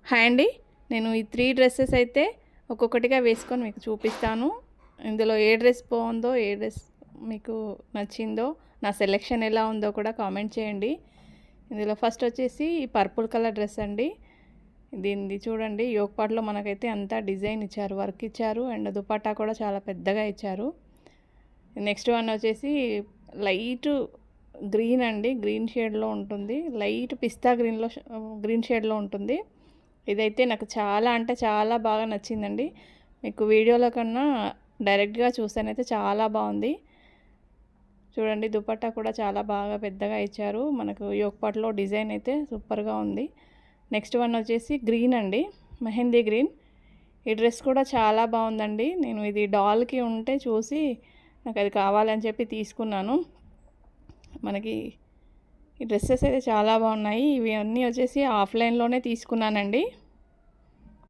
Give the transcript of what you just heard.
Hi అండి. నేను ఈ 3 డ్రెసెస్ అయితే ఒక్కొక్కటిగా వేసుకొని మీకు చూపిస్తాను. ఇందులో ఏ డ్రెస్ బాగుందో, ఏ డ్రెస్ మీకు నచ్చిందో, నా సెలెక్షన్ ఎలా ఉందో కూడా కామెంట్ చేయండి. ఇందులో ఫస్ట్ వచ్చేసి ఈ పర్పుల్ కలర్ డ్రెస్ అండి. దీనిది చూడండి, యోక్ పార్ట్‌లో మనకైతే అంతా డిజైన్ ఇచ్చారు, వర్క్ ఇచ్చారు అండ్ దుపట్టా కూడా చాలా పెద్దగా ఇచ్చారు. నెక్స్ట్ వన్ వచ్చేసి లైట్ గ్రీన్ అండి, గ్రీన్ షేడ్‌లో ఉంటుంది. లైట్ పిస్తా గ్రీన్ షేడ్‌లో ఉంటుంది. ఇదైతే నాకు చాలా అంటే చాలా బాగా నచ్చిందండి. మీకు వీడియోలో కన్నా డైరెక్ట్‌గా చూస్తేనైతే చాలా బాగుంది. చూడండి, దుపట్టా కూడా చాలా బాగా పెద్దగా ఇచ్చారు. మనకు యోక్ పార్ట్‌లో డిజైన్ అయితే సూపర్‌గా ఉంది. నెక్స్ట్ వన్ వచ్చేసి గ్రీన్ అండి, మెహందీ గ్రీన్. ఈ డ్రెస్ కూడా చాలా బాగుందండి. నేను ఇది డాల్‌కి ఉంటే చూసి నాకు అది కావాలని చెప్పి తీసుకున్నాను. మనకి ఈ డ్రెస్సెస్ అయితే చాలా బాగున్నాయి. ఇవి అన్నీ వచ్చేసి ఆఫ్లైన్‌లోనే తీసుకున్నానండి.